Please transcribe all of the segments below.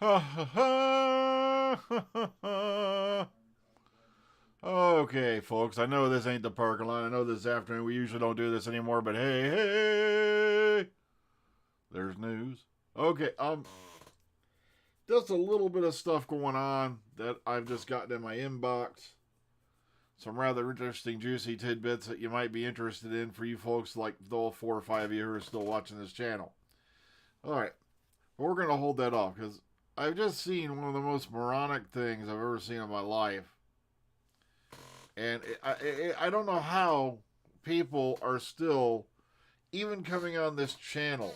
Ha ha ha. Okay, folks, I know this ain't the parking lot. I know this afternoon we usually don't do this anymore, but hey, hey, there's news. Okay, just a little bit of stuff going on that I've just gotten in my inbox. Some rather interesting, juicy tidbits that you might be interested in for you folks, like the 4 or 5 of you who are still watching this channel. All right, but we're going to hold that off because I've just seen one of the most moronic things I've ever seen in my life. And I don't know how people are still even coming on this channel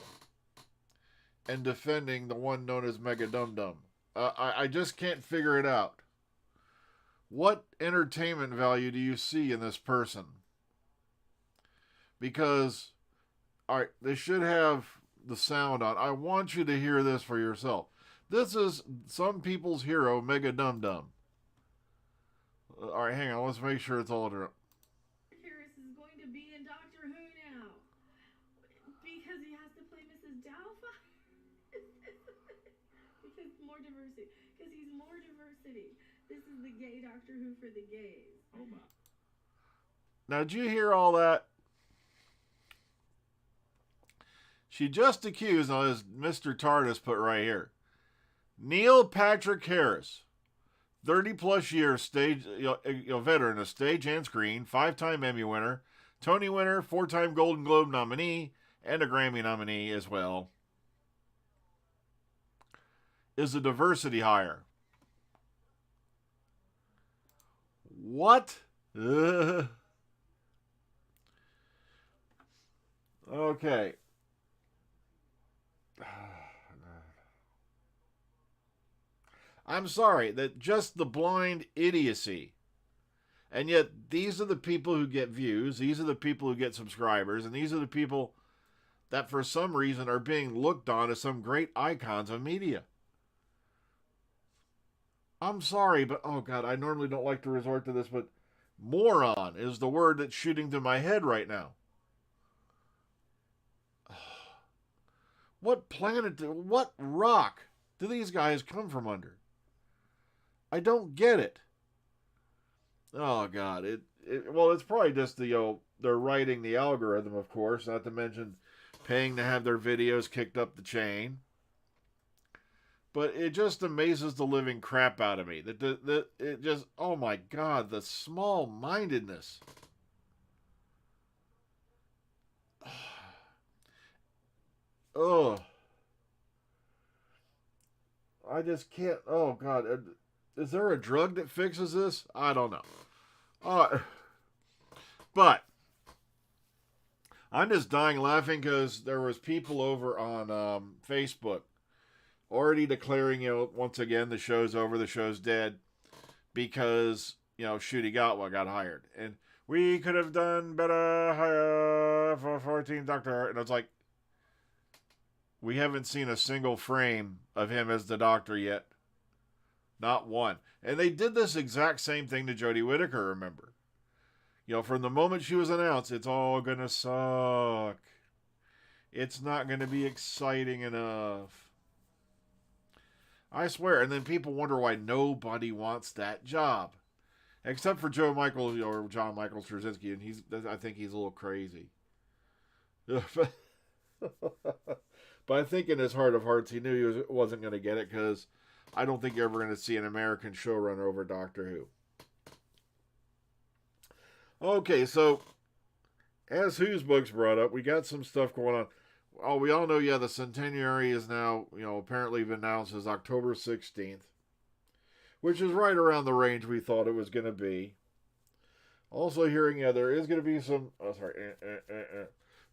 and defending the one known as Mega Dum Dum. I just can't figure it out. What entertainment value do you see in this person? Because, all right, they should have the sound on. I want you to hear this for yourself. This is some people's hero, Mega Dum Dum. All right, hang on. Let's make sure it's all around. Harris is going to be in Doctor Who now because he has to play Mrs. Doubtfire. Because more diversity. Because he's more diversity. This is the gay Doctor Who for the gays. Oh my. Now, did you hear all that? She just accused, now as Mr. Tardis put right here, Neil Patrick Harris, 30 plus years stage veteran of stage and screen, 5-time Emmy winner, Tony winner, 4-time Golden Globe nominee, and a Grammy nominee as well, is a diversity hire. What? Okay. I'm sorry, that just the blind idiocy. And yet, these are the people who get views, these are the people who get subscribers, and these are the people that for some reason are being looked on as some great icons of media. I'm sorry, but oh god, I normally don't like to resort to this, but moron is the word that's shooting to my head right now. What planet, what rock do these guys come from under? I don't get it. Oh god, well, it's probably just they're writing the algorithm, of course, not to mention paying to have their videos kicked up the chain. But it just amazes the living crap out of me. That it just, oh my god, the small mindedness. Ugh. I just can't. Oh god, is there a drug that fixes this? I don't know. Uh, but I'm just dying laughing because there was people over on Facebook already declaring, once again the show's over, the show's dead because Shooty got what got hired, and we could have done better hire for 14th Doctor, and it's like we haven't seen a single frame of him as the Doctor yet, not one. And they did this exact same thing to Jodie Whittaker. Remember, from the moment she was announced, it's all gonna suck. It's not gonna be exciting enough. I swear. And then people wonder why nobody wants that job, except for Joe Michael or John Michael Straczynski, and I think he's a little crazy. But I think in his heart of hearts, he knew he wasn't going to get it because I don't think you're ever going to see an American showrunner over Doctor Who. Okay, so as Who's Books brought up, we got some stuff going on. Oh, we all know, yeah, the centenary is now, apparently been announced as October 16th, which is right around the range we thought it was going to be. Also hearing, yeah, there is going to be some,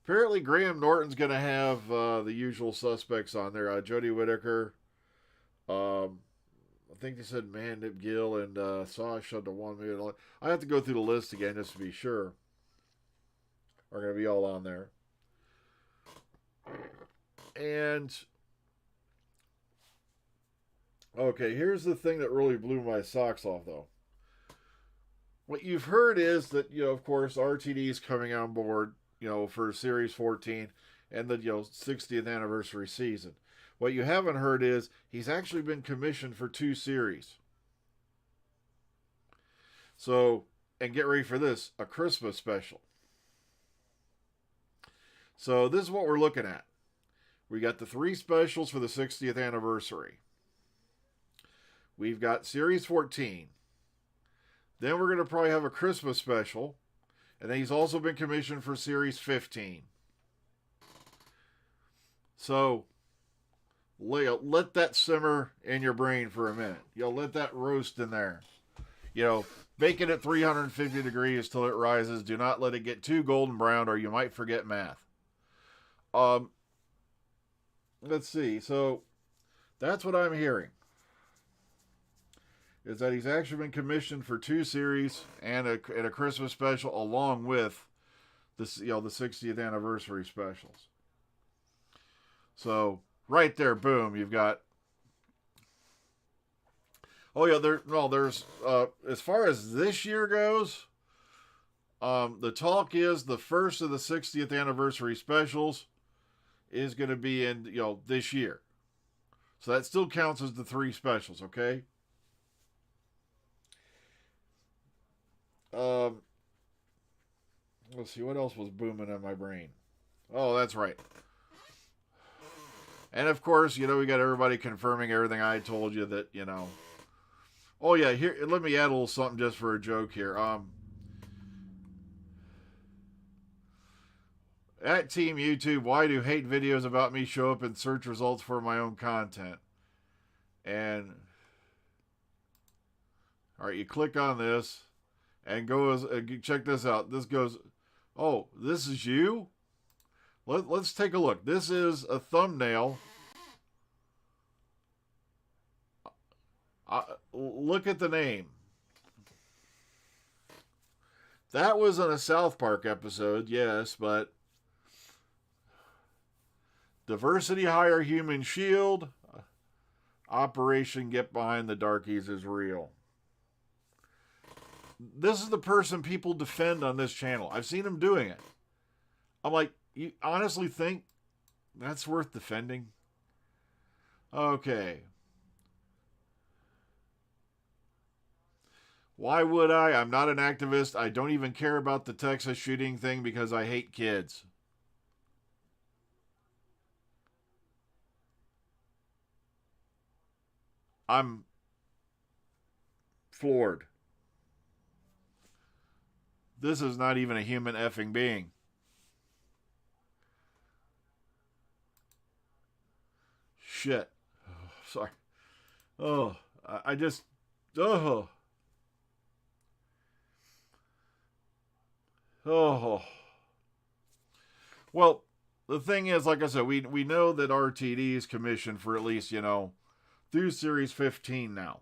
apparently Graham Norton's going to have the usual suspects on there. Jodie Whittaker, I think they said Mandip Gill and Sasha Dewan. I have to go through the list again just to be sure. Are going to be all on there. And okay, here's the thing that really blew my socks off, though. What you've heard is that, of course, RTD is coming on board, for Series 14. and the 60th anniversary season. What you haven't heard is he's actually been commissioned for 2 series. So, and get ready for this, a Christmas special. So this is what we're looking at. We got the 3 specials for the 60th anniversary. We've got Series 14. Then we're going to probably have a Christmas special. And then he's also been commissioned for Series 15. So, let that simmer in your brain for a minute. Let that roast in there. Bake it at 350 degrees till it rises. Do not let it get too golden brown or you might forget math. Let's see. So, that's what I'm hearing. Is that he's actually been commissioned for 2 series and a Christmas special along with this, the 60th anniversary specials. So, right there, boom, you've got. Oh yeah, there's as far as this year goes, the talk is the first of the 60th anniversary specials is going to be in this year. So that still counts as the 3 specials, okay? Let's see, what else was booming in my brain? Oh, that's right. And of course, we got everybody confirming everything I told you that, Oh yeah, here, let me add a little something just for a joke here. At Team YouTube, why do hate videos about me show up in search results for my own content? And all right, you click on this and check this out. This goes, oh, this is you? Let's take a look. This is a thumbnail. Look at the name. That was in a South Park episode, yes, but Diversity Hire Human Shield, Operation Get Behind the Darkies is real. This is the person people defend on this channel. I've seen them doing it. I'm like, you honestly think that's worth defending? Okay. Why would I? I'm not an activist. I don't even care about the Texas shooting thing because I hate kids. I'm floored. This is not even a human effing being. Shit. Oh, sorry. Oh, I just. Oh. Oh. Well, the thing is, like I said, we know that RTD is commissioned for at least, through Series 15 now.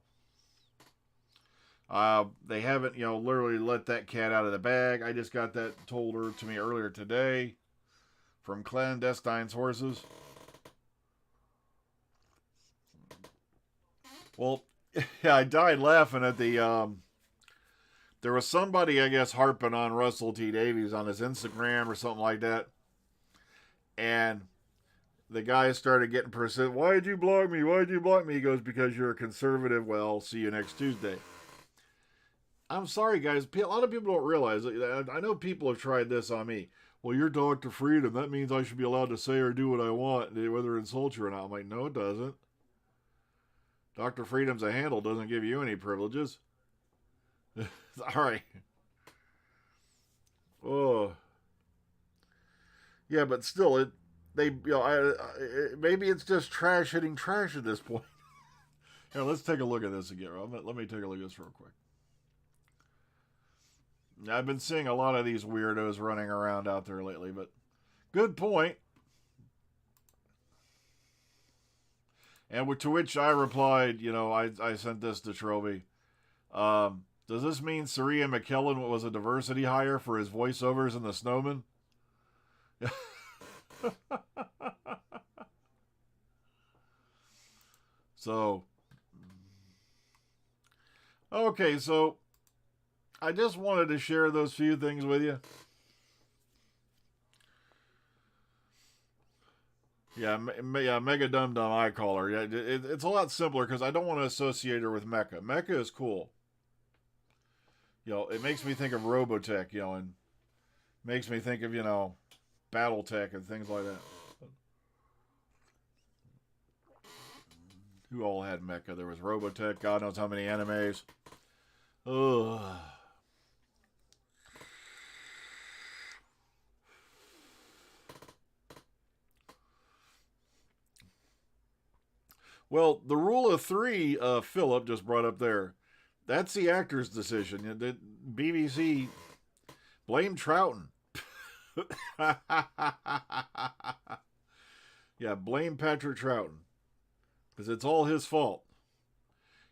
They haven't, literally let that cat out of the bag. I just got that told to me earlier today from Clandestine's Horses. Well, yeah, I died laughing at the, there was somebody, I guess, harping on Russell T Davies on his Instagram or something like that. And the guy started getting persistent. Why did you block me? Why did you block me? He goes, because you're a conservative. Well, see you next Tuesday. I'm sorry, guys. A lot of people don't realize. I know people have tried this on me. Well, you're Dr. Freedom. That means I should be allowed to say or do what I want, whether it insults you or not. I'm like, no, it doesn't. Dr. Freedom's a handle. Doesn't give you any privileges. All right. Oh. Yeah, but still, maybe it's just trash hitting trash at this point. Here, let's take a look at this again. Let me take a look at this real quick. I've been seeing a lot of these weirdos running around out there lately, but good point. And to which I replied, I sent this to Trovy. Does this mean Saria McKellen was a diversity hire for his voiceovers in The Snowman? So, okay, so I just wanted to share those few things with you. Yeah, yeah, Mega Dum Dum I call her. Yeah, it's a lot simpler because I don't want to associate her with Mecha. Mecha is cool. It makes me think of Robotech, and makes me think of, Battletech and things like that. Who all had Mecha? There was Robotech, God knows how many animes. Ugh. Well, the rule of three, Philip just brought up there. That's the actor's decision. The BBC blame Troughton. Yeah, blame Patrick Troughton. Because it's all his fault.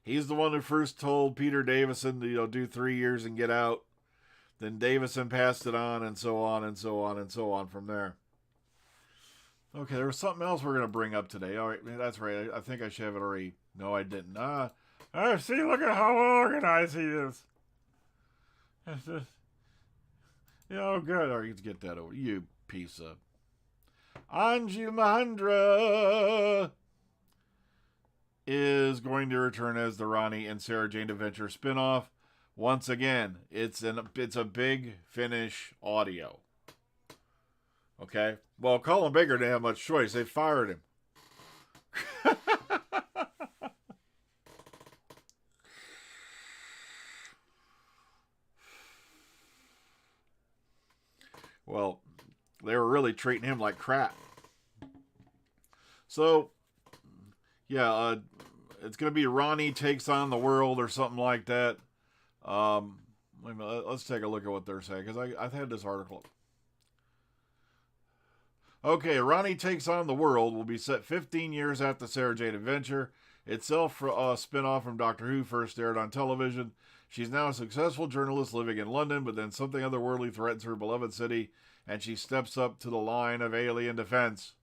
He's the one who first told Peter Davison to do 3 years and get out. Then Davison passed it on, and so on, and so on, and so on from there. Okay, there was something else we're going to bring up today. All right, that's right. I think I should have it already. No, I didn't. See, look at how organized he is. Oh, good. All right, let's get that over. You piece of... Anju Mahendra is going to return as the Ronnie and Sarah Jane Adventure spinoff. Once again, it's a Big Finish audio. Okay? Well, Colin Baker didn't have much choice. They fired him. Well, they were really treating him like crap. So, yeah, it's going to be Ronnie Takes on the World or something like that. Wait a minute, let's take a look at what they're saying, because I've had this article. Okay, Ronnie Takes on the World will be set 15 years after Sarah Jane Adventure. Itself a spin-off from Doctor Who first aired on television. She's now a successful journalist living in London, but then something otherworldly threatens her beloved city, and she steps up to the line of alien defense.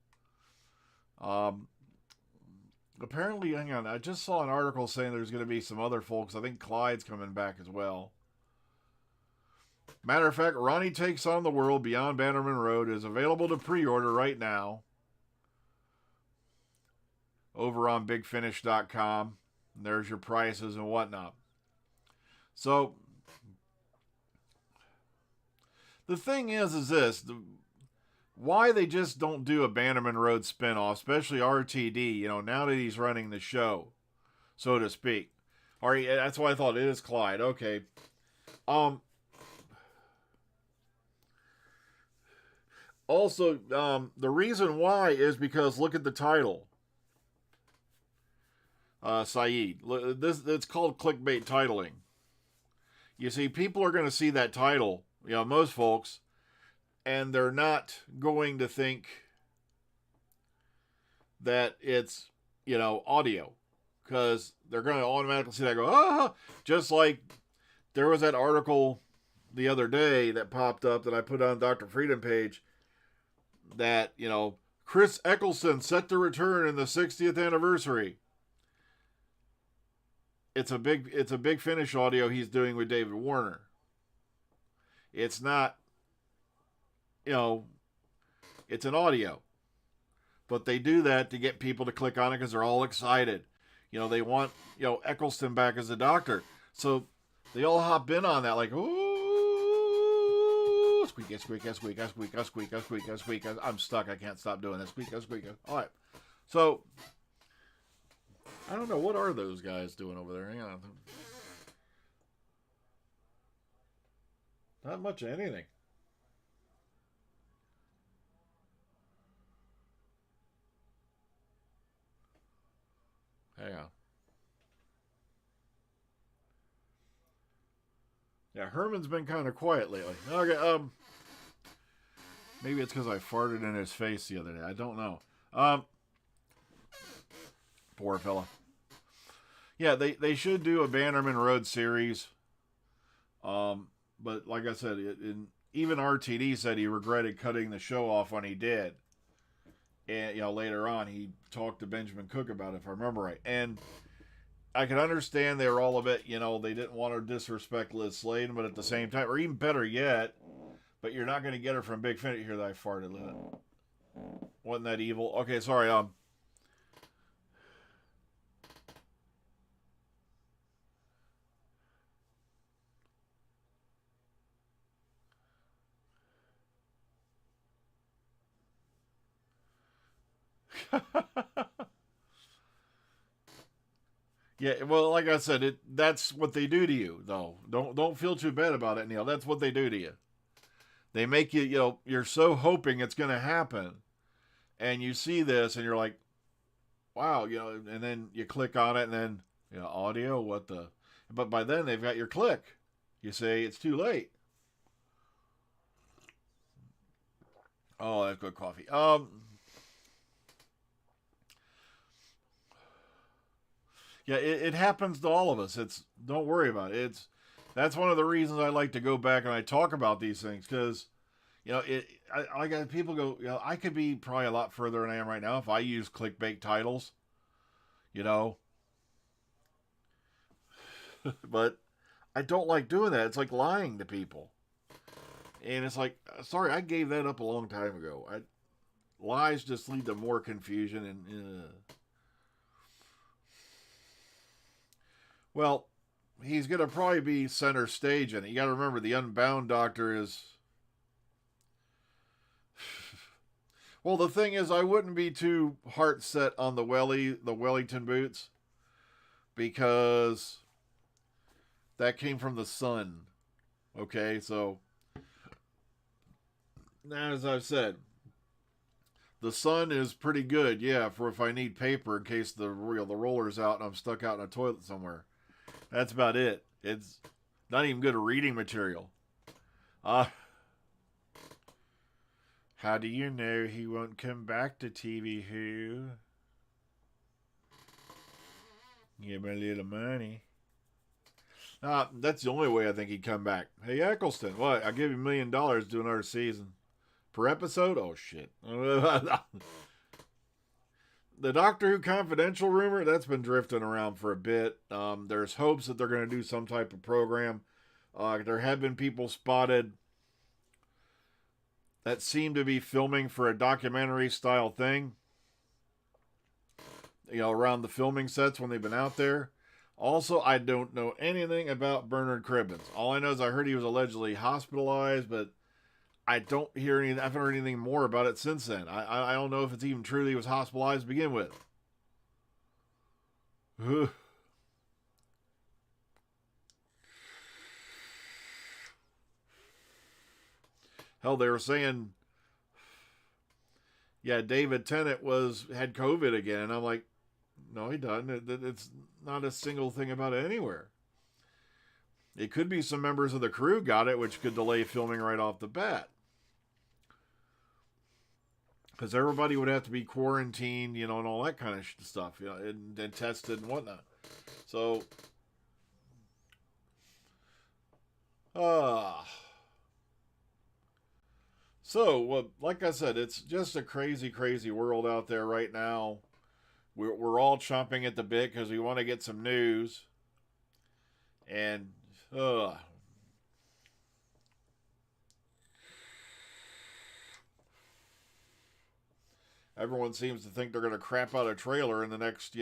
Apparently, hang on, I just saw an article saying there's going to be some other folks. I think Clyde's coming back as well. Matter of fact, Ronnie Takes on the World Beyond Bannerman Road is available to pre-order right now over on bigfinish.com. There's your prices and whatnot. So, the thing is this. Why they just don't do a Bannerman Road spinoff, especially RTD, now that he's running the show, so to speak. All right, that's why I thought it is Clyde. Okay. Also, the reason why is because look at the title. Saeed. It's called clickbait titling. You see, people are going to see that title, most folks, and they're not going to think that it's, audio. Because they're going to automatically see that and go, just like there was that article the other day that popped up that I put on Dr. Freedom page that, Chris Eccleston set to return in the 60th anniversary. It's a big Finish audio he's doing with David Warner. It's not, it's an audio. But they do that to get people to click on it because they're all excited. They want, Eccleston back as a doctor. So they all hop in on that like, ooh, squeak, squeak, squeak, squeak, squeak, squeak, squeak. I'm stuck. I can't stop doing it. Squeak, squeak. All right. So I don't know. What are those guys doing over there? Hang on. Not much of anything. Hang on. Yeah, Herman's been kind of quiet lately. Okay, maybe it's because I farted in his face the other day. I don't know. Poor fella. Yeah, they should do a Bannerman Road series. But like I said, even RTD said he regretted cutting the show off when he did. And later on he talked to Benjamin Cook about it, if I remember right. And I can understand they were all a bit, they didn't want to disrespect Liz Sladen, but at the same time, or even better yet, but you're not going to get her from Big Finish. Here that I farted, Lynn. Wasn't that evil? Okay, sorry. Yeah, well, like I said, that's what they do to you, though. Don't feel too bad about it, Neil. That's what they do to you. They make you, you're so hoping it's going to happen, and you see this, and you're like, wow, and then you click on it, and then, audio, what the? But by then they've got your click. You say it's too late. Oh, that's good coffee. Yeah, it happens to all of us. Don't worry about it. That's one of the reasons I like to go back and I talk about these things because I got people go, I could be probably a lot further than I am right now if I use clickbait titles, you know, but I don't like doing that. It's like lying to people, and it's like, sorry, I gave that up a long time ago. Lies just lead to more confusion and. Well, he's going to probably be center stage in it. You got to remember the Unbound Doctor is. Well, the thing is, I wouldn't be too heart set on the Wellington boots, because that came from the Sun. Okay, so now as I've said, the Sun is pretty good, yeah, for if I need paper in case the roller's out and I'm stuck out in a toilet somewhere. That's about it. It's not even good reading material. Uh, how do you know he won't come back to TV Who? Give me a little money. That's the only way I think he'd come back. Hey, Eccleston, what? I'll give you $1 million to do another season. Per episode? Oh, shit. The Doctor Who Confidential rumor, that's been drifting around for a bit. There's hopes that they're going to do some type of program. There have been people spotted that seem to be filming for a documentary style thing, around the filming sets when they've been out there. Also, I don't know anything about Bernard Cribbins. All I know is I heard he was allegedly hospitalized, but I haven't heard anything more about it since then. I don't know if it's even true that he was hospitalized to begin with. Hell, they were saying, yeah, David Tennant had COVID again, and I'm like, no, he doesn't. It's not a single thing about it anywhere. It could be some members of the crew got it, which could delay filming right off the bat. Because everybody would have to be quarantined, and all that kind of stuff, and tested and whatnot. So, uh, well, like I said, it's just a crazy, crazy world out there right now. We're all chomping at the bit because we want to get some news. And, everyone seems to think they're going to crap out a trailer in the next.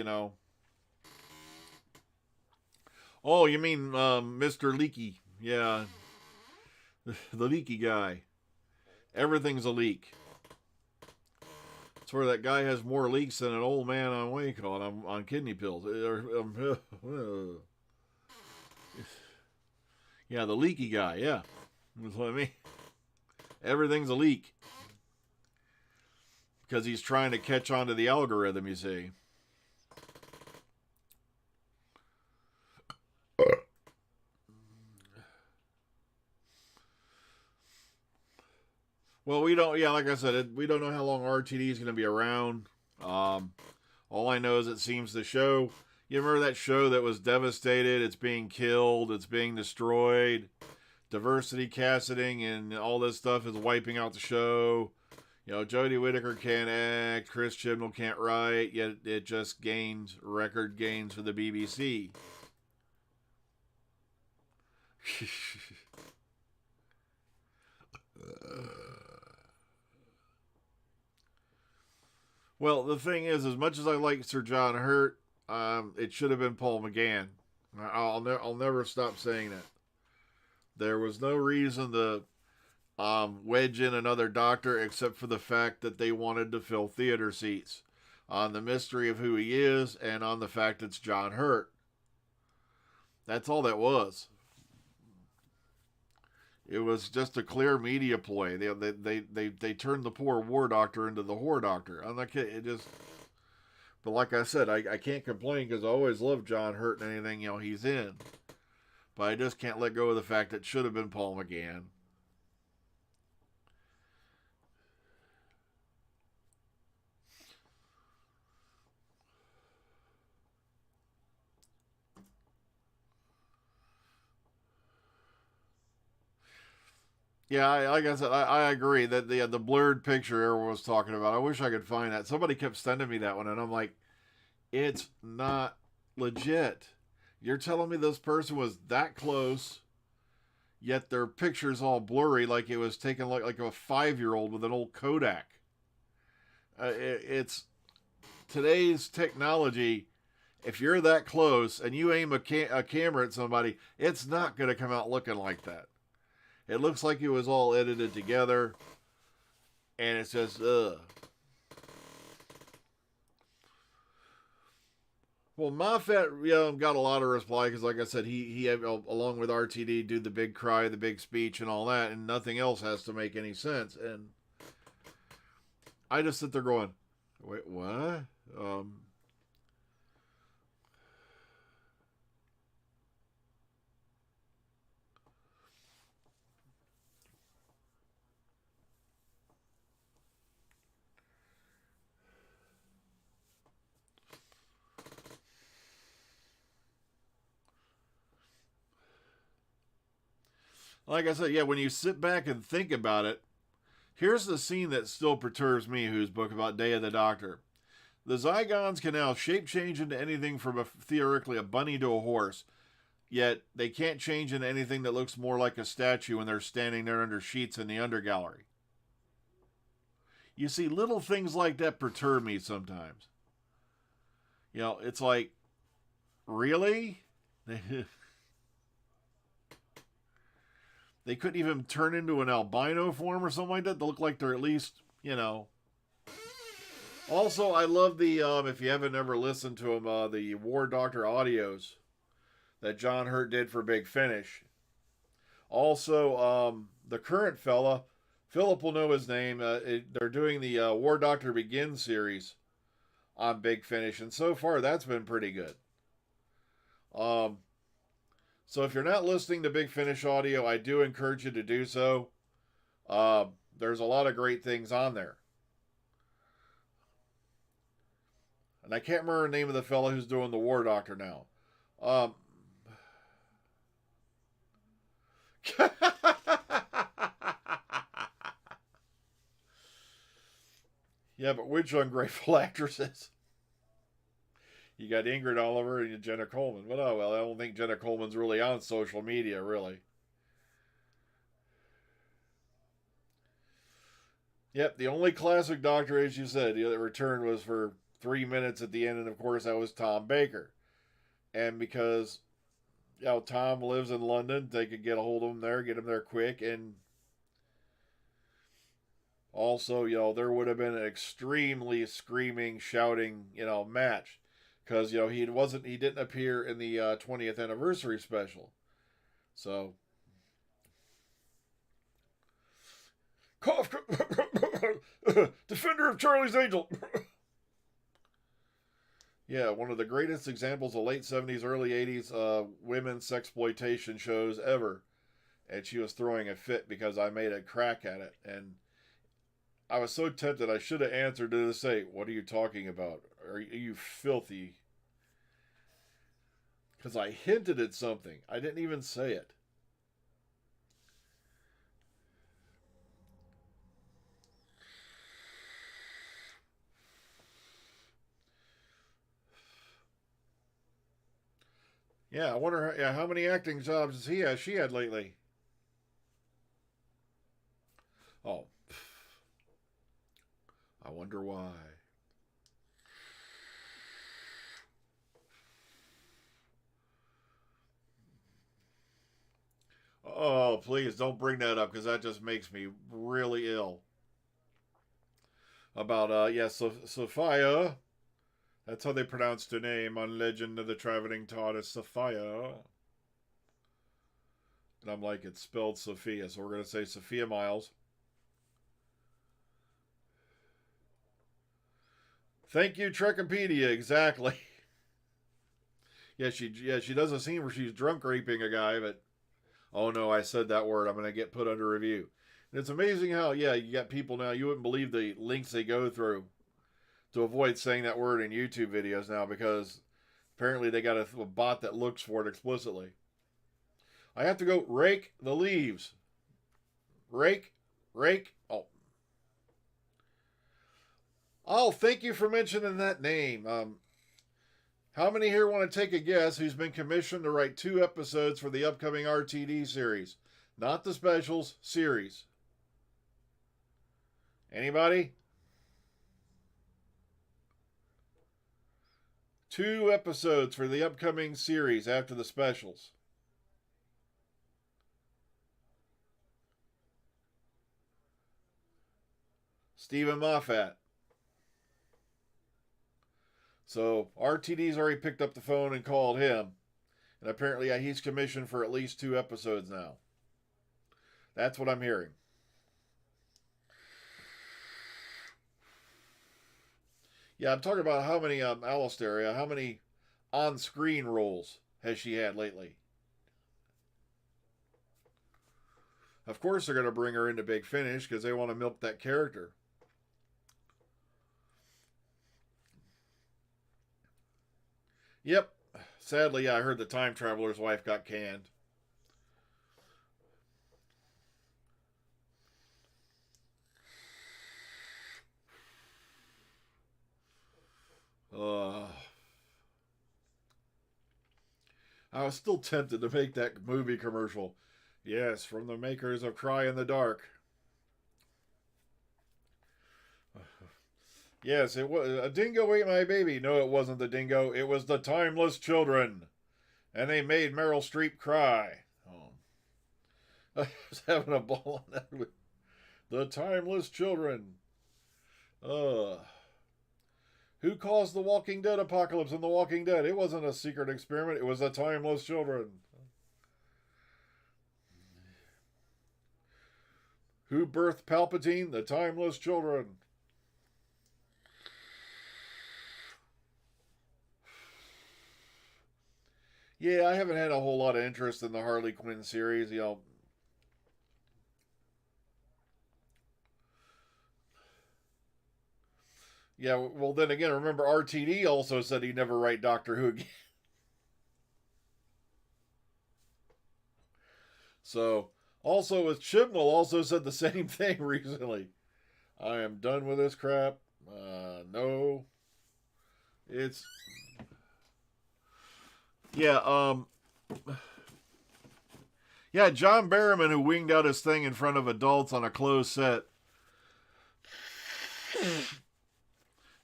Oh, you mean Mr. Leaky? Yeah, the leaky guy. Everything's a leak. It's where that guy has more leaks than an old man on on kidney pills. Yeah, the leaky guy. Yeah, that's what I mean. Everything's a leak because he's trying to catch on to the algorithm. You see. Well, we don't. Yeah, like I said, we don't know how long RTD is going to be around. All I know is it seems the show. You remember that show that was devastated? It's being killed. It's being destroyed. Diversity casting and all this stuff is wiping out the show. Jodie Whittaker can't act. Chris Chibnall can't write. Yet it just gains record gains for the BBC. Well, the thing is, as much as I like Sir John Hurt, it should have been Paul McGann. I'll never stop saying it. There was no reason to wedge in another doctor except for the fact that they wanted to fill theater seats on the mystery of who he is and on the fact it's John Hurt. That's all that was. It was just a clear media ploy. They turned the poor war doctor into the whore doctor. I'm not kidding. It just, but like I said, I can't complain because I always loved John Hurt and anything he's in. But I just can't let go of the fact that it should have been Paul McGann. Yeah, like I said, I agree that the blurred picture everyone was talking about. I wish I could find that. Somebody kept sending me that one, and I'm like, it's not legit. You're telling me this person was that close, yet their picture's all blurry, like it was taken like a 5-year-old with an old Kodak. It's today's technology. If you're that close and you aim a camera at somebody, it's not going to come out looking like that. It looks like it was all edited together, and it's just, ugh. Well, Moffat got a lot of reply because, like I said, he had, along with RTD, do the big cry, the big speech, and all that, and nothing else has to make any sense. And I just sit there going, wait, what? Like I said, yeah, when you sit back and think about it, here's the scene that still perturbs me, whose book about Day of the Doctor. The Zygons can now shape change into anything from theoretically a bunny to a horse, yet they can't change into anything that looks more like a statue when they're standing there under sheets in the undergallery. You see, little things like that perturb me sometimes. It's like, really? They couldn't even turn into an albino form or something like that to look like they're at least. Also, I love the, if you haven't ever listened to them, the War Doctor audios that John Hurt did for Big Finish. Also, the current fella, Philip will know his name. They're doing the War Doctor Begins series on Big Finish, and so far that's been pretty good. Um, so if you're not listening to Big Finish audio, I do encourage you to do so. There's a lot of great things on there. And I can't remember the name of the fellow who's doing the War Doctor now. Um, yeah, but which ungrateful actresses? You got Ingrid Oliver and Jenna Coleman. But oh well, I don't think Jenna Coleman's really on social media, really. Yep, the only classic Doctor, as you said, that returned was for 3 minutes at the end, and of course that was Tom Baker. And because Tom lives in London, they could get a hold of him there, get him there quick, and also, there would have been an extremely screaming, shouting, match, because he didn't appear in the 20th anniversary special, so cough, defender of Charlie's Angel. Yeah, one of the greatest examples of late 70s, early 80s women's sexploitation shows ever. And she was throwing a fit because I made a crack at it. And I was so tempted, I should have answered to say, "What are you talking about? Are you filthy?" Because I hinted at something. I didn't even say it. Yeah, I wonder how many acting jobs she had lately. Oh, I wonder why. Oh, please don't bring that up because that just makes me really ill. About Sophia. That's how they pronounced her name on Legend of the Traveling TARDIS, Sophia. And I'm like, it's spelled Sophia, so we're gonna say Sophia Miles. Thank you, Trekipedia. Exactly. She does a scene where she's drunk raping a guy, but oh no, I said that word. I'm gonna get put under review. And it's amazing how you got people now. You wouldn't believe the links they go through to avoid saying that word in YouTube videos now because apparently they got a bot that looks for it explicitly. I have to go rake the leaves. Rake. Oh, thank you for mentioning that name. How many here want to take a guess who's been commissioned to write 2 episodes for the upcoming RTD series? Not the specials, series. Anybody? 2 episodes for the upcoming series after the specials. Stephen Moffat. So RTD's already picked up the phone and called him. And apparently he's commissioned for at least 2 episodes now. That's what I'm hearing. Yeah, I'm talking about how many, Alistair, how many on-screen roles has she had lately? Of course they're going to bring her into Big Finish because they want to milk that character. Yep. Sadly, I heard the Time Traveler's wife got canned. I was still tempted to make that movie commercial. Yes, from the makers of Cry in the Dark. Yes, it was a dingo ate my baby. No, it wasn't the dingo. It was the Timeless Children. And they made Meryl Streep cry. Oh. I was having a ball on that. The Timeless Children. Who caused the Walking Dead apocalypse in The Walking Dead? It wasn't a secret experiment. It was the Timeless Children. Who birthed Palpatine? The Timeless Children. Yeah, I haven't had a whole lot of interest in the Harley Quinn series. Yeah, well, then again, remember RTD also said he'd never write Doctor Who again. So, also with Chibnall also said the same thing recently. I am done with this crap. No. It's... Yeah, yeah, John Barrowman, who winged out his thing in front of adults on a closed set,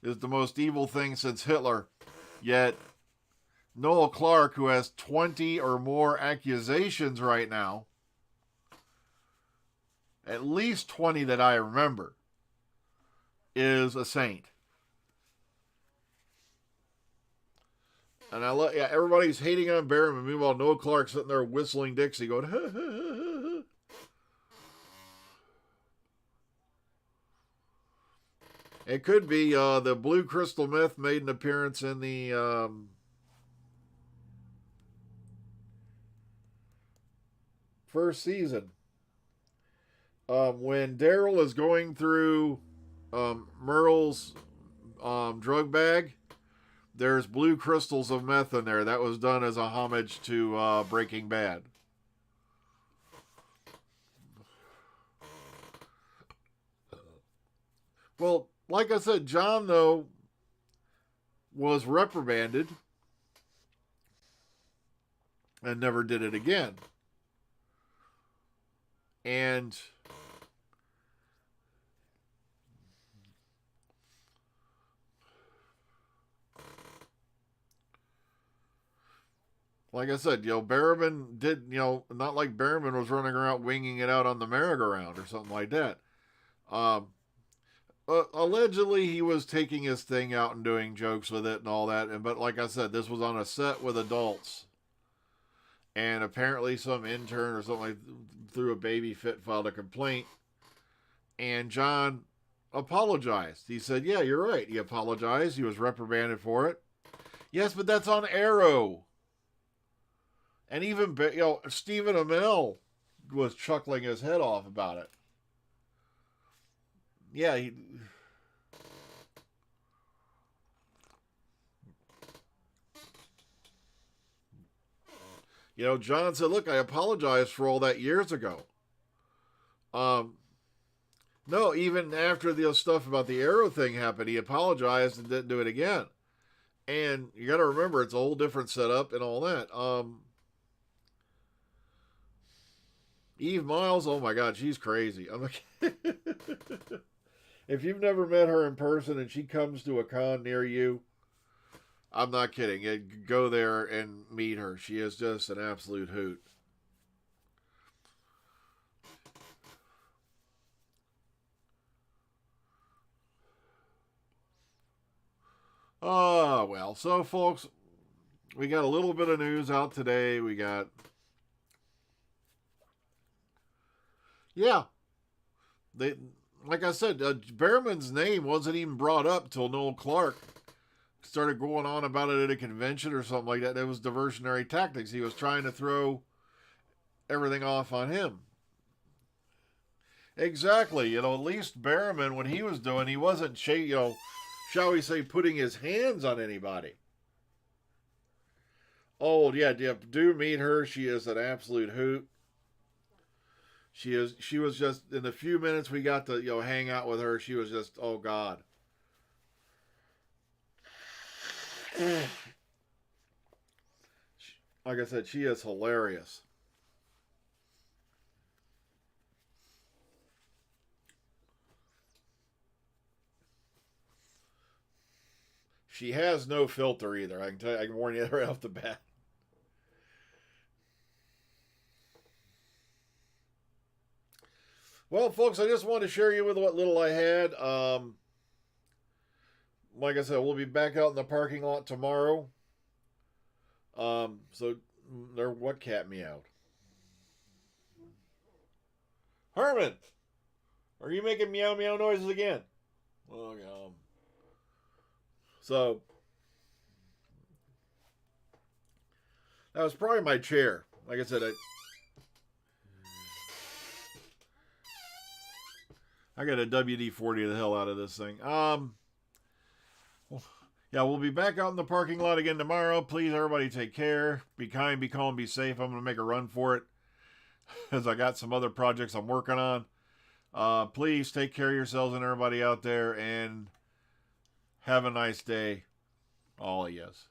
is the most evil thing since Hitler. Yet, Noel Clarke, who has 20 or more accusations right now, at least 20 that I remember, is a saint. And everybody's hating on Barrowman. Meanwhile, Noel Clarke's sitting there whistling Dixie, going, ha, ha, ha, ha. It could be the Blue Crystal Myth made an appearance in the first season. When Daryl is going through Merle's drug bag, there's blue crystals of meth in there. That was done as a homage to Breaking Bad. Well, like I said, John, though, was reprimanded and never did it again. And like I said, Berriman did, not like Berriman was running around winging it out on the merry-go-round or something like that. Um, allegedly, he was taking his thing out and doing jokes with it and all that. But like I said, this was on a set with adults. And apparently some intern or something like threw a baby fit, filed a complaint. And John apologized. He said, yeah, you're right. He apologized. He was reprimanded for it. Yes, but that's on Arrow. And even, Stephen Amell was chuckling his head off about it. Yeah, John said, look, I apologized for all that years ago. No, even after the stuff about the Arrow thing happened, he apologized and didn't do it again. And you got to remember, it's a whole different setup and all that. Eve Miles, oh my God, she's crazy. I'm like, if you've never met her in person and she comes to a con near you, I'm not kidding. Go there and meet her. She is just an absolute hoot. Oh, well. So, folks, we got a little bit of news out today. We got... Yeah. Like I said, Berriman's name wasn't even brought up till Noel Clark started going on about it at a convention or something like that. It was diversionary tactics. He was trying to throw everything off on him. Exactly. At least Berriman, when he was doing, he wasn't, shall we say, putting his hands on anybody. Oh, yeah, do meet her. She is an absolute hoot. She was just, in the few minutes we got to, hang out with her, she was just, oh, God. Like I said, she is hilarious. She has no filter either. I can tell you, I can warn you right off the bat. Well, folks, I just wanted to share you with what little I had. Like I said, we'll be back out in the parking lot tomorrow. So there, what cat meowed? Herman, are you making meow meow noises again? Oh, so that was probably my chair. Like I said, I got a WD-40 the hell out of this thing. Yeah, we'll be back out in the parking lot again tomorrow. Please, everybody, take care. Be kind, be calm, be safe. I'm going to make a run for it as I got some other projects I'm working on. Please take care of yourselves and everybody out there, and have a nice day, all of yous.